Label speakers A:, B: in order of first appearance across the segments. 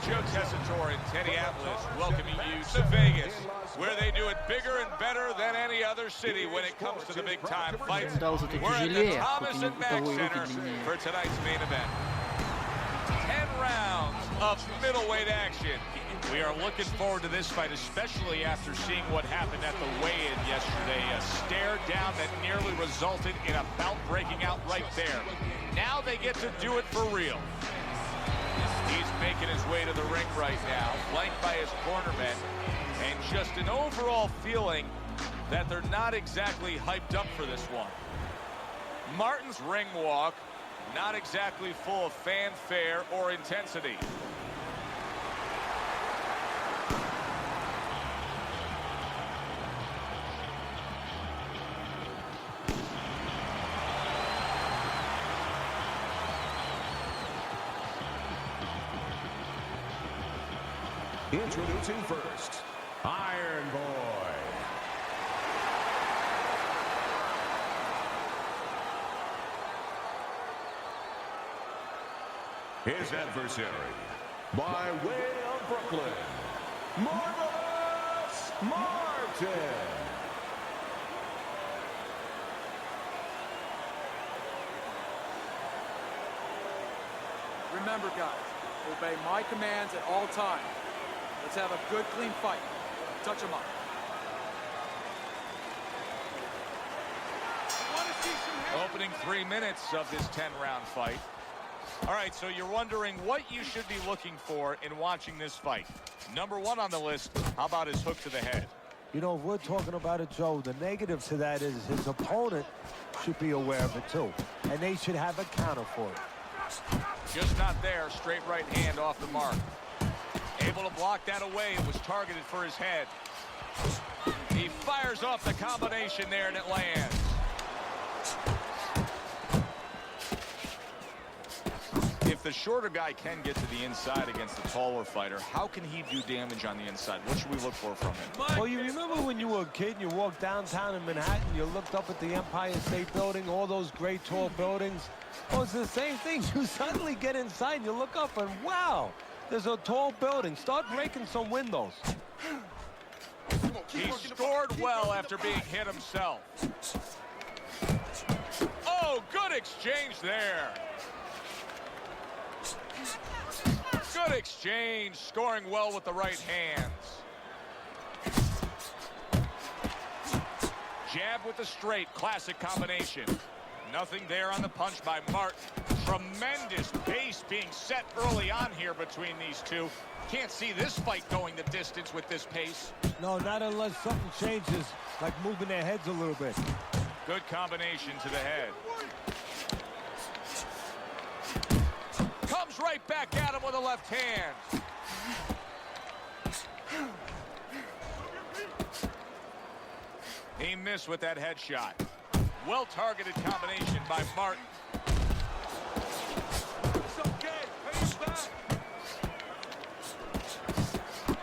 A: Joe Tessitore and Teddy Atlas welcoming you to Vegas, where they do it bigger and better than any other city when it comes to the big-time fights. We're at the Thomas and Mack Center for tonight's main event. 10 rounds of middleweight action. We are looking forward to this fight, especially after seeing what happened at the weigh-in yesterday. A stare down that nearly resulted in a bout breaking out right there. Now they get to do it for real. He's making his way to the ring right now, flanked by his cornermen, and just an overall feeling that they're not exactly hyped up for this one. Martin's ring walk, not exactly full of fanfare or intensity.
B: Introducing first, Iron Boy. His adversary, by way of Brooklyn, Marvelous Martin.
C: Remember, guys, obey my commands at all times. Let's have a good, clean fight. Touch him up.
A: Opening 3 minutes of this 10-round fight. All right, so you're wondering what you should be looking for in watching this fight. Number one on the list, how about his hook to the head?
D: You know, if we're talking about it, Joe, the negative to that is his opponent should be aware of it, too. And they should have a counter for it.
A: Just not there. Straight right hand off the mark. Able to block that away. It was targeted for his head. He fires off the combination there, and it lands. If the shorter guy can get to the inside against the taller fighter, how can he do damage on the inside? What should we look for from him?
D: Well, you remember when you were a kid and you walked downtown in Manhattan, you looked up at the Empire State Building, all those great tall buildings? Well, it's the same thing. You suddenly get inside and you look up and, wow, there's a tall building. Start breaking some windows.
A: He scored well after being hit himself. Oh, good exchange there. Good exchange, scoring well with the right hands. Jab with the straight, classic combination. Nothing there on the punch by Martin. Tremendous pace being set early on here between these two. Can't see this fight going the distance with this pace.
D: No, not unless something changes, like moving their heads a little bit.
A: Good combination to the head. Comes right back at him with a left hand. He missed with that headshot. Well-targeted combination by Martin.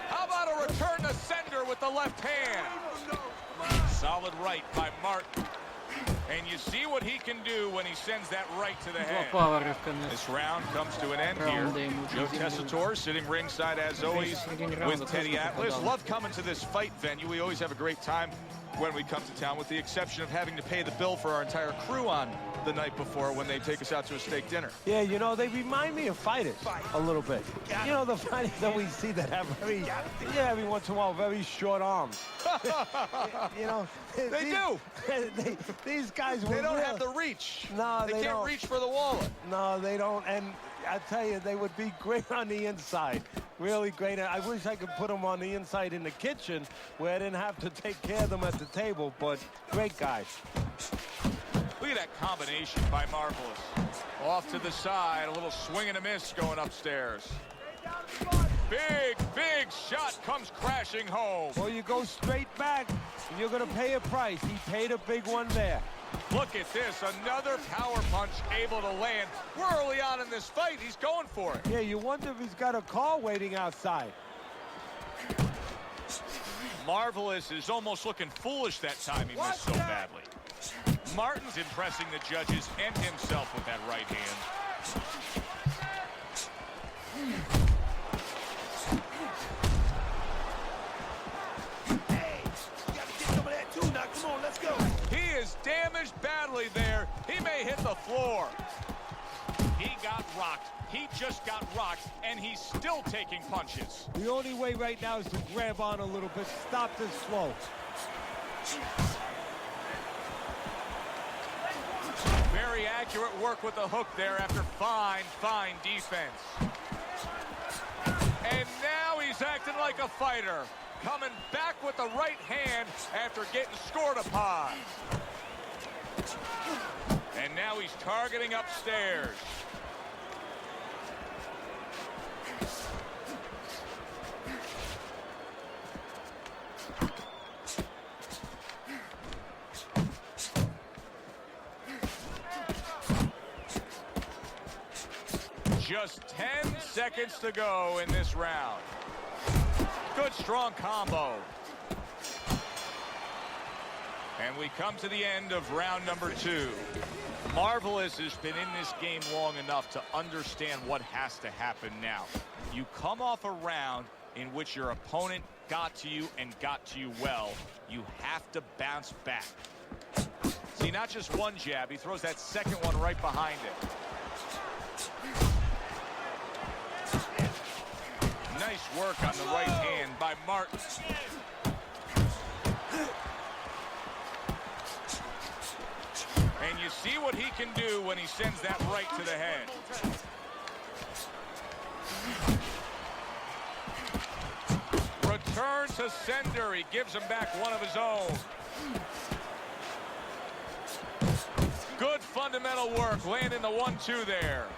A: How about a return to sender with the left hand? Solid right by Martin. And you see what he can do when he sends that right to the head. This round comes to an end here. Joe Tessitore sitting ringside as always with Teddy Atlas. Love coming to this fight venue. We always have a great time when we come to town, with the exception of having to pay the bill for our entire crew on the night before when they take us out to a steak dinner.
D: Yeah, you know, they remind me of fighters a little bit. You know, the fighters that we see that have every once in a while, very short arms. You know, these guys,
A: they don't have the reach.
D: No,
A: they can't reach for the wallet.
D: No, they don't. And I tell you, they would be great on the inside. Really great. I wish I could put them on the inside in the kitchen where I didn't have to take care of them at the table, but great guys.
A: Look at that combination by Marvelous. Off to the side, a little swing and a miss going upstairs. Big shot comes crashing home.
D: Well, you go straight back, and you're going to pay a price. He paid a big one there.
A: Look at this, another power punch able to land. We're early on in this fight. He's going for it.
D: Yeah, you wonder if he's got a car waiting outside.
A: Marvelous is almost looking foolish that time he missed so badly. Martin's impressing the judges and himself with that right hand. Unfortunately there, he may hit the floor. He got rocked. He just got rocked, and he's still taking punches.
D: The only way right now is to grab on a little bit, stop this flow.
A: Very accurate work with the hook there after fine defense. And now he's acting like a fighter, coming back with the right hand after getting scored upon. And now he's targeting upstairs. Just 10 seconds to go in this round. Good strong combo. And we come to the end of round number 2. Marvelous has been in this game long enough to understand what has to happen now. You come off a round in which your opponent got to you and got to you well. You have to bounce back. See, not just one jab, he throws that second one right behind it. Nice work on the right hand by Martin. And you see what he can do when he sends that right to the head. Return to sender. He gives him back one of his own. Good fundamental work, landing the 1-2 there.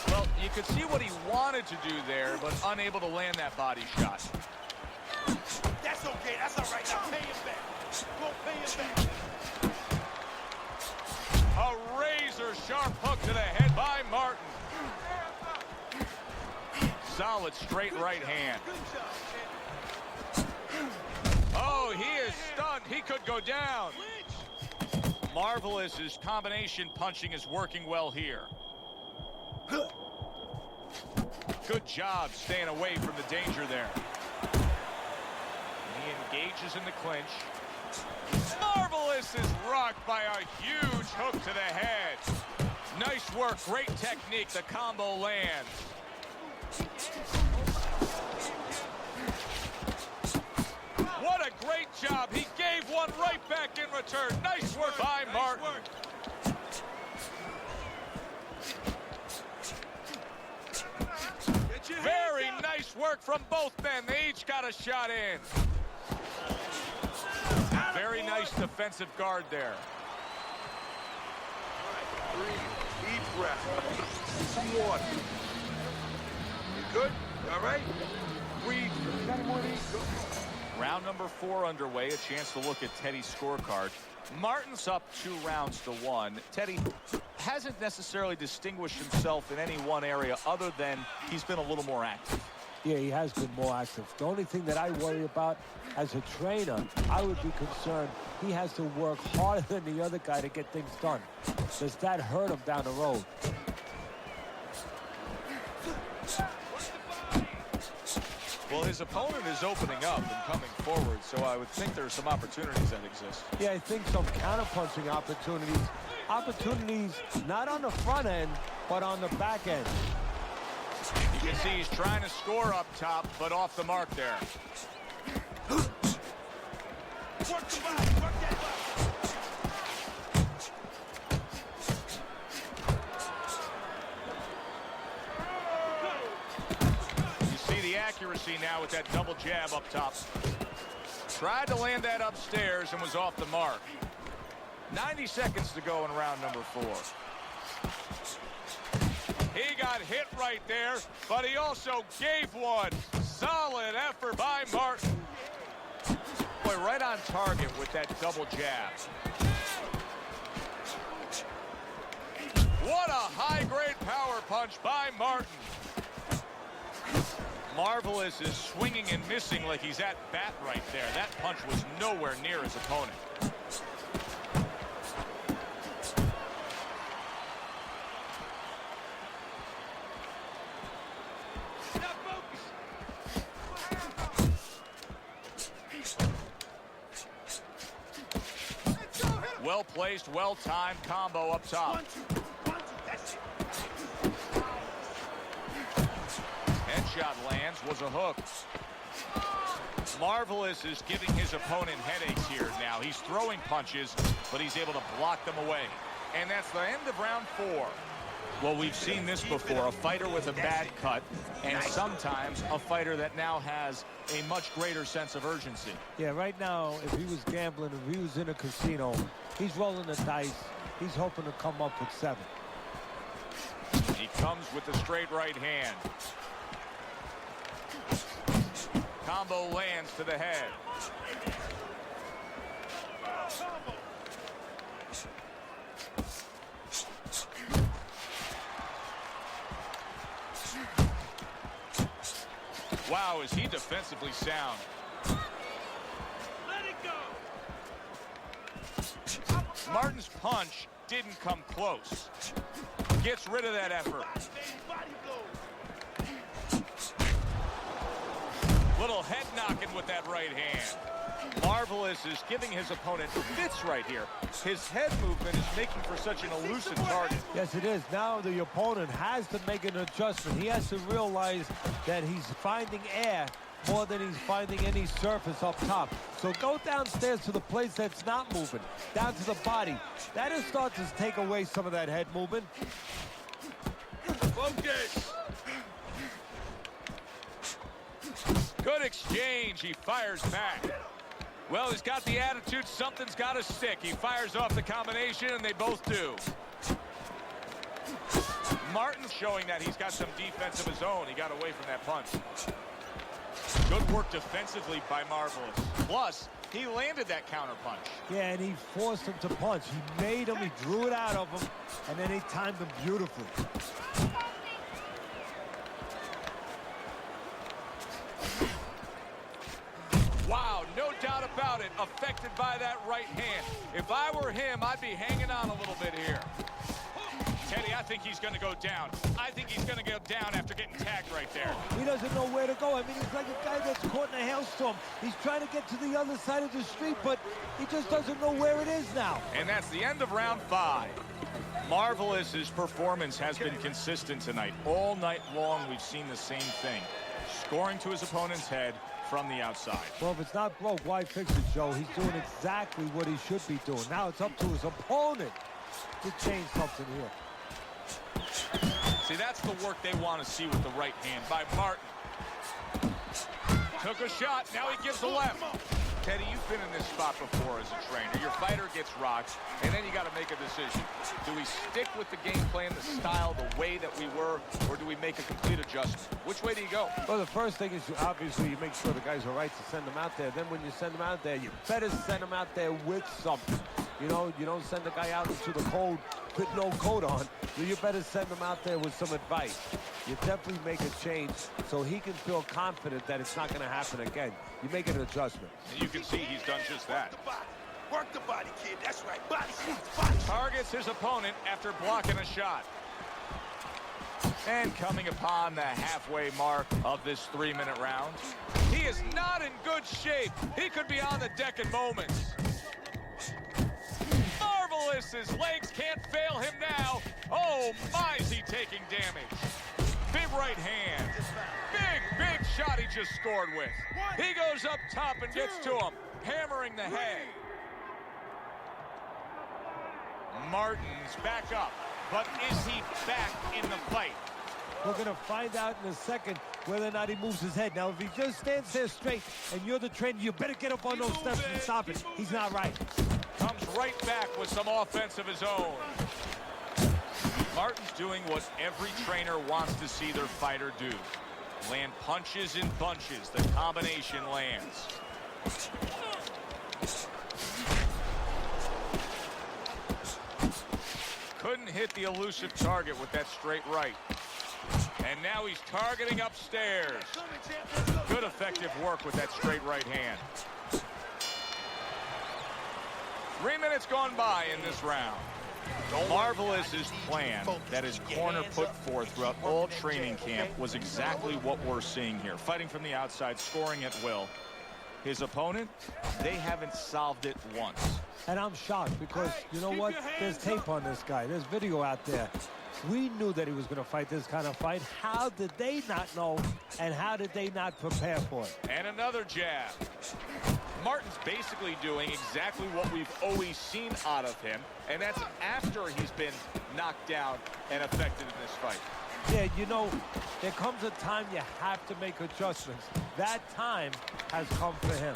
A: Well, you could see what he wanted to do there, but unable to land that body shot.
E: That's okay. That's all right. Now pay him back. Go pay him back.
A: A razor-sharp hook to the head by Martin. Solid straight right hand. Oh, he is stunned. He could go down. Marvelous. His combination punching is working well here. Good job staying away from the danger there. He engages in the clinch. Marvelous is rocked by a huge hook to the head. Nice work, great technique. The combo lands. What a great job. He gave one right back in return. Nice work by Martin. Very nice work from both men. They each got a shot in. Very nice defensive guard there.
E: Breathe. Deep breath. Some water. You good? You all right? Breathe. Got any more of these? Go.
A: Round number 4 underway. A chance to look at Teddy's scorecard. Martin's up 2-1. Teddy hasn't necessarily distinguished himself in any one area other than he's been a little more active.
D: Yeah, he has been more active. The only thing that I worry about as a trainer, I would be concerned he has to work harder than the other guy to get things done. Does that hurt him down the road?
A: Well, his opponent is opening up and coming forward, so I would think there's some opportunities that exist.
D: Yeah, I think some counter-punching opportunities. Opportunities not on the front end, but on the back end.
A: You can see he's trying to score up top, but off the mark there.
E: Work the body. Work that body.
A: You see the accuracy now with that double jab up top. Tried to land that upstairs and was off the mark. 90 seconds to go in round number 4. He got hit right there, but he also gave one. Solid effort by Martin. Boy, right on target with that double jab. What a high-grade power punch by Martin. Marvelous is swinging and missing like he's at bat right there. That punch was nowhere near his opponent. well-placed, well-timed combo up top. Headshot lands, was a hook. Marvelous is giving his opponent headaches here now. He's throwing punches, but he's able to block them away. And that's the end of round 4. Well, we've seen this before, a fighter with a bad cut, and sometimes a fighter that now has a much greater sense of urgency.
D: Yeah, right now, if he was gambling, if he was in a casino, he's rolling the dice. He's hoping to come up with 7.
A: He comes with the straight right hand. Combo lands to the head. Wow, is he defensively sound.
E: Let it go.
A: Martin's punch didn't come close. Gets rid of that effort. Little head knocking with that right hand. Marvelous is giving his opponent fits right here. His head movement is making for such an elusive target.
D: Yes, it is. Now the opponent has to make an adjustment. He has to realize that he's finding air more than he's finding any surface up top. So go downstairs to the place that's not moving, down to the body. That'll start to take away some of that head movement.
E: Focus.
A: Good exchange. He fires back. Well, he's got the attitude. Something's got to stick. He fires off the combination, and they both do. Martin's showing that he's got some defense of his own. He got away from that punch. Good work defensively by Marvelous. Plus, he landed that counter punch.
D: Yeah, and he forced him to punch. He made him, he drew it out of him, and then he timed him beautifully.
A: Wow, no doubt about it, affected by that right hand. If I were him, I'd be hanging on a little bit here. Teddy, I think he's going to go down. I think he's going to go down after getting tagged right there.
D: He doesn't know where to go. I mean, he's like a guy that's caught in a hailstorm. He's trying to get to the other side of the street, but he just doesn't know where it is now.
A: And that's the end of round 5. Marvelous's performance has been consistent tonight. All night long, we've seen the same thing. Scoring to his opponent's head from the outside.
D: Well, if it's not broke, why fix it, Joe? He's doing exactly what he should be doing. Now it's up to his opponent to change something here.
A: See, that's the work they want to see with the right hand by Martin. Took a shot, now he gives the left. Teddy, you've been in this spot before as a trainer. Your fighter gets rocked, and then you got to make a decision. Do we stick with the game plan, the style, the way that we were, or do we make a complete adjustment? Which way do you go?
D: Well, the first thing is, obviously, you make sure the guys are right to send them out there. Then when you send them out there, you better send them out there with something. You know, you don't send the guy out into the cold with no coat on. You better send him out there with some advice. You definitely make a change so he can feel confident that it's not going to happen again. You make an adjustment.
A: And you can see he's done just that.
E: Work the body, kid. That's right. Body shots.
A: Targets his opponent after blocking a shot. And coming upon the halfway mark of this 3-minute round, he is not in good shape. He could be on the deck in moments. Marvelous, his legs can't fail him now. Oh my, is he taking damage. Big right hand. Big shot he just scored with. He goes up top and gets to him, hammering the head. Martin's back up, but is he back in the fight?
D: We're going to find out in a second whether or not he moves his head. Now, if he just stands there straight and you're the trainer, you better get up on those steps and stop it. He's not right.
A: Comes right back with some offense of his own. Martin's doing what every trainer wants to see their fighter do. Land punches in bunches. The combination lands. Couldn't hit the elusive target with that straight right. And now he's targeting upstairs. Good effective work with that straight right hand. 3 minutes gone by in this round. Marvelous's plan that his corner put forth throughout all training camp was exactly what we're seeing here. Fighting from the outside, scoring at will. His opponent, they haven't solved it once.
D: And I'm shocked because, you know what? There's tape on this guy. There's video out there. We knew that he was going to fight this kind of fight. How did they not know, and how did they not prepare for it?
A: And another jab. Martin's basically doing exactly what we've always seen out of him, and that's after he's been knocked down and affected in this fight.
D: Yeah, you know, there comes a time you have to make adjustments. That time has come for him.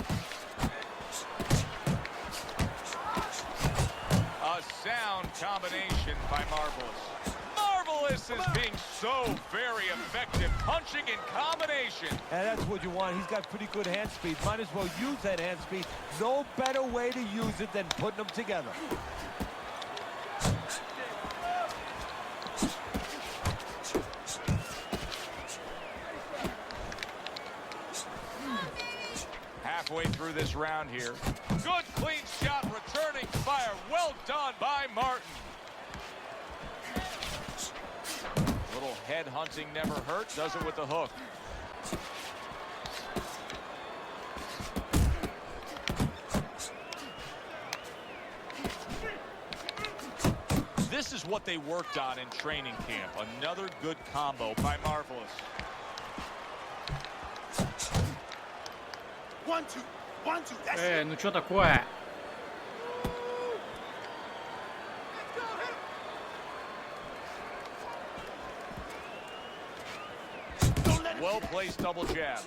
A: A sound combination by Marvelous. Marvelous is being so very effective, punching in combination.
D: And that's what you want. He's got pretty good hand speed. Might as well use that hand speed. No better way to use it than putting them together.
A: Halfway through this round here. Good clean shot, returning fire. Well done by Martin. Little head hunting never hurt. Does it with the hook. This is what they worked on in training camp. Another good combo by Marvelous.
E: 1, 2, 1, 2. That's it.
F: Ну что такое?
A: Well-placed double jab.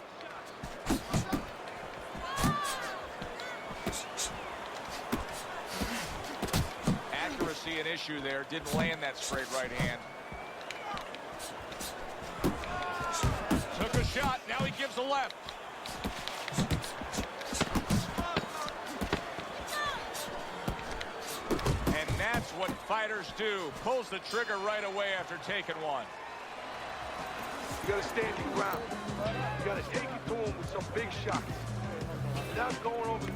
A: Accuracy an issue there. Didn't land that straight right hand. Took a shot. Now he gives a left. And that's what fighters do. Pulls the trigger right away after taking one.
E: You gotta stand your ground. You gotta take it to him with some big shots. Not going over.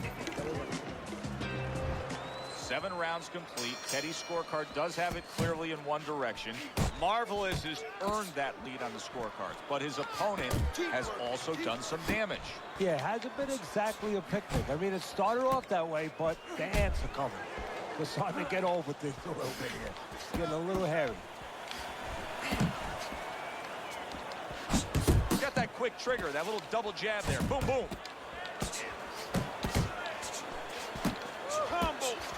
A: 7 rounds complete. Teddy's scorecard does have it clearly in one direction. Marvelous has earned that lead on the scorecards, but his opponent has also done some damage.
D: Yeah, it hasn't been exactly a picnic. I mean, it started off that way, but the ants are coming. We're starting to get over things a little bit here. It's getting a little hairy.
A: Got that quick trigger, that little double jab there. Boom, boom.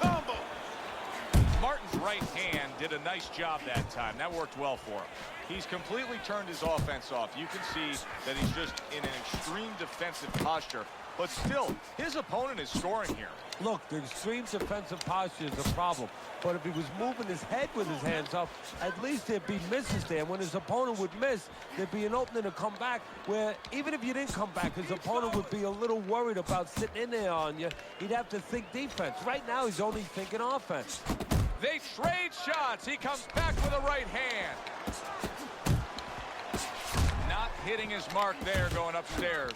E: Combo.
A: Martin's right hand did a nice job that time. That worked well for him. He's completely turned his offense off. You can see that he's just in an extreme defensive posture. But still, his opponent is scoring here.
D: Look, the extreme defensive posture is a problem. But if he was moving his head with his hands up, at least there'd be misses there. When his opponent would miss, there'd be an opening to come back where even if you didn't come back, his opponent would be a little worried about sitting in there on you. He'd have to think defense. Right now, he's only thinking offense.
A: They trade shots. He comes back with a right hand. Not hitting his mark there going upstairs.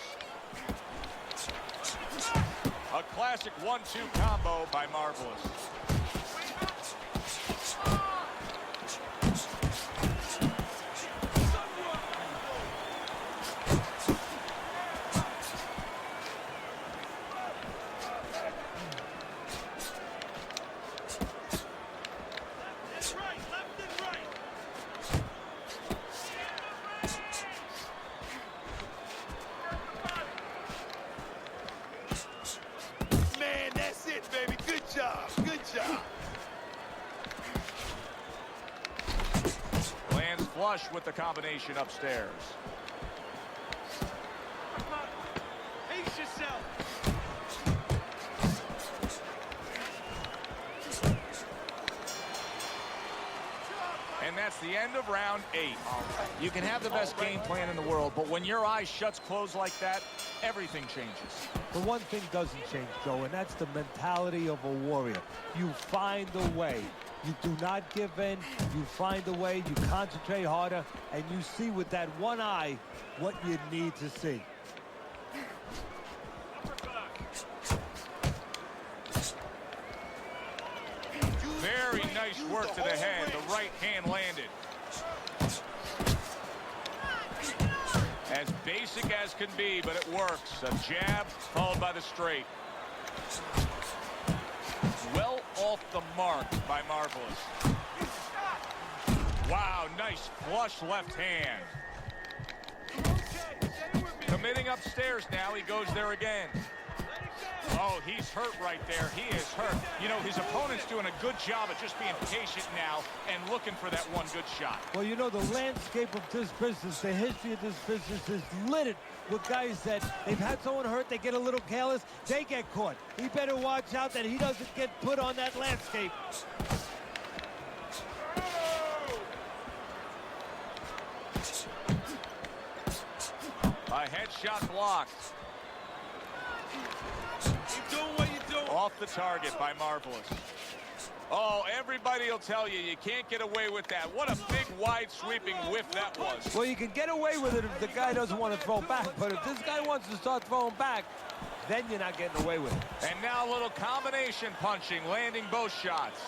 A: A classic 1-2 combo by Marvelous. Lands flush with the combination upstairs.
E: Pace yourself.
A: And that's the end of round 8. You can have the best game plan in the world, but when your eye shuts closed like that, everything changes.
D: The one thing doesn't change, Joe, and that's the mentality of a warrior. You find a way. You do not give in. You find a way. You concentrate harder, and you see with that one eye what you need to see.
A: Very nice work to the head. The right hand landed. As basic as can be, but it works. A jab followed by the straight. Well off the mark by Marvelous. Wow, nice flush left hand. Committing upstairs now, he goes there again. Oh, he's hurt right there. He is hurt. You know, his opponent's doing a good job of just being patient now and looking for that one good shot.
D: Well, you know, the landscape of this business, the history of this business is littered with guys that they've had someone hurt, they get a little careless, they get caught. He better watch out that he doesn't get put on that landscape.
A: A headshot blocked.
E: Keep doing what you're doing.
A: Off the target by Marvelous. Oh, everybody will tell you, you can't get away with that. What a big, wide, sweeping whiff that was.
D: Well, you can get away with it if the guy doesn't want to throw back, but if this guy wants to start throwing back, then you're not getting away with it.
A: And now a little combination punching, landing both shots.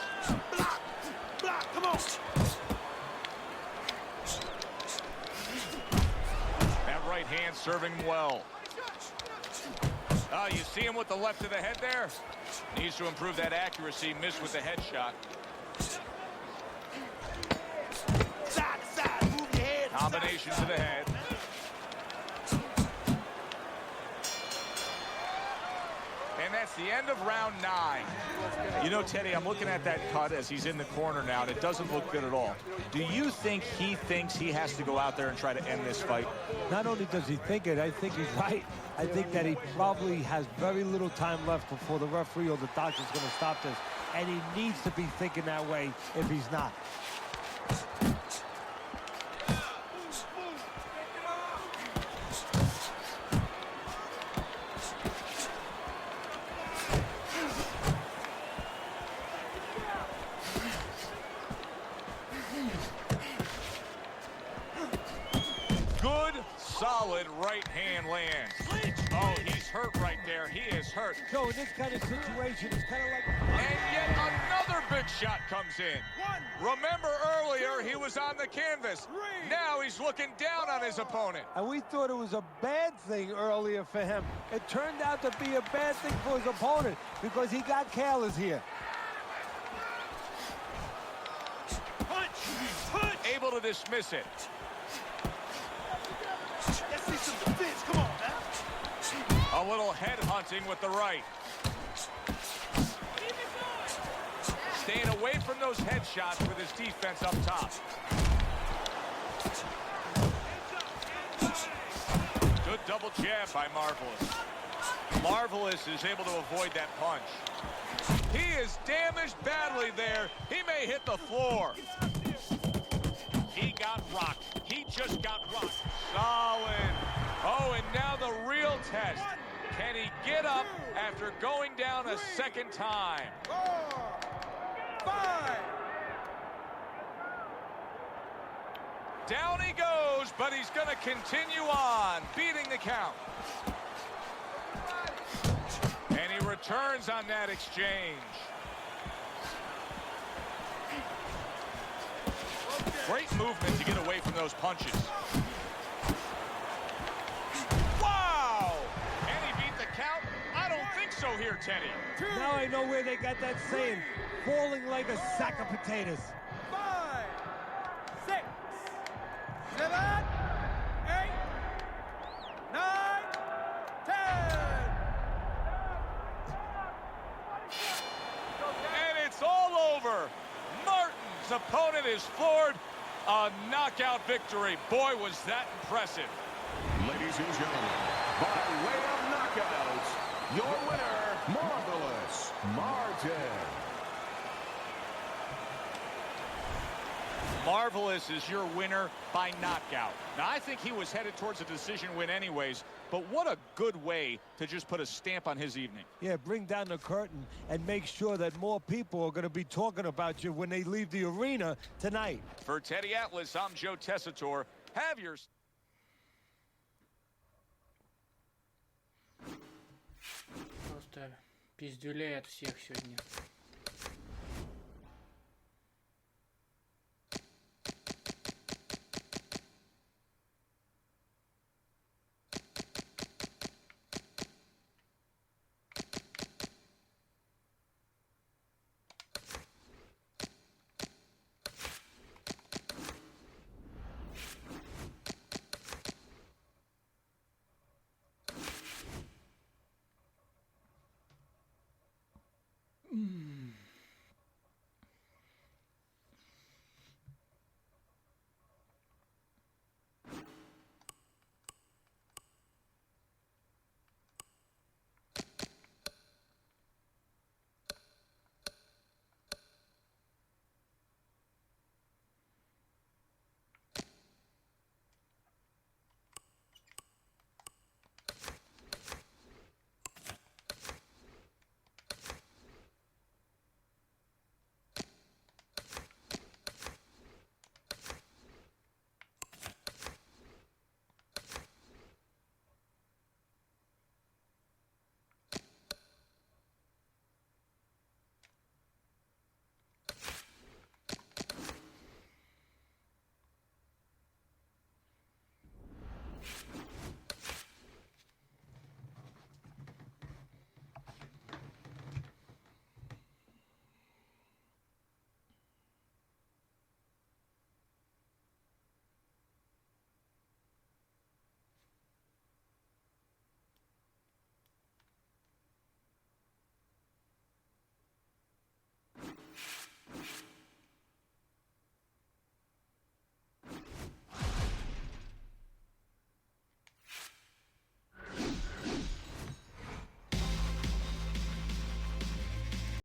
E: Block! Block! Come on!
A: That right hand serving well. Oh, you see him with the left of the head there? Needs to improve that accuracy. Missed with the headshot.
E: Side to side, move your head.
A: Combination to the head. And that's the end of round 9. You know, Teddy, I'm looking at that cut as he's in the corner now, and it doesn't look good at all. Do you think he thinks he has to go out there and try to end this fight?
D: Not only does he think it, I think he's right. I think that he probably has very little time left before the referee or the doctor's going to stop this. And he needs to be thinking that way if he's not.
A: Good, solid right hand lands. Oh, he's hurt right there. He is hurt.
D: So in this kind of situation, it's kind of like...
A: And yet another big shot comes in. Remember earlier, he was on the canvas. Now he's looking down on his opponent.
D: And we thought it was a bad thing earlier for him. It turned out to be a bad thing for his opponent because he got careless here.
E: Punch! Punch!
A: Able to dismiss it.
E: Let's see some defense. Come on, man.
A: A little head hunting with the right. Staying away from those headshots with his defense up top. Good double jab by Marvelous. Marvelous is able to avoid that punch. He is damaged badly there. He may hit the floor. He got rocked. He just got rocked. Solid. Oh, and now the real test. Can he get up after going down a second time?
C: 4, 5.
A: Down he goes, but he's going to continue on, beating the count. And he returns on that exchange. Great movement to get away from those punches. Wow! And he beat the count? I don't think so here, Teddy.
D: Now I know where they got that saying, falling like a sack of potatoes.
C: 5, 6, 7, 8, 9, 10.
A: And it's all over. Martin's opponent is floored. A knockout victory. Boy, was that impressive.
B: Ladies and gentlemen, by way of knockouts, your winner, Marvelous Martin.
A: Marvelous is your winner by knockout. Now, I think he was headed towards a decision win anyways, but what a good way to just put a stamp on his evening.
D: Yeah, bring down the curtain and make sure that more people are going to be talking about you when they leave the arena tonight.
A: For Teddy Atlas, I'm Joe Tessitore. Have your...
F: Просто пиздюлей от всех сегодня.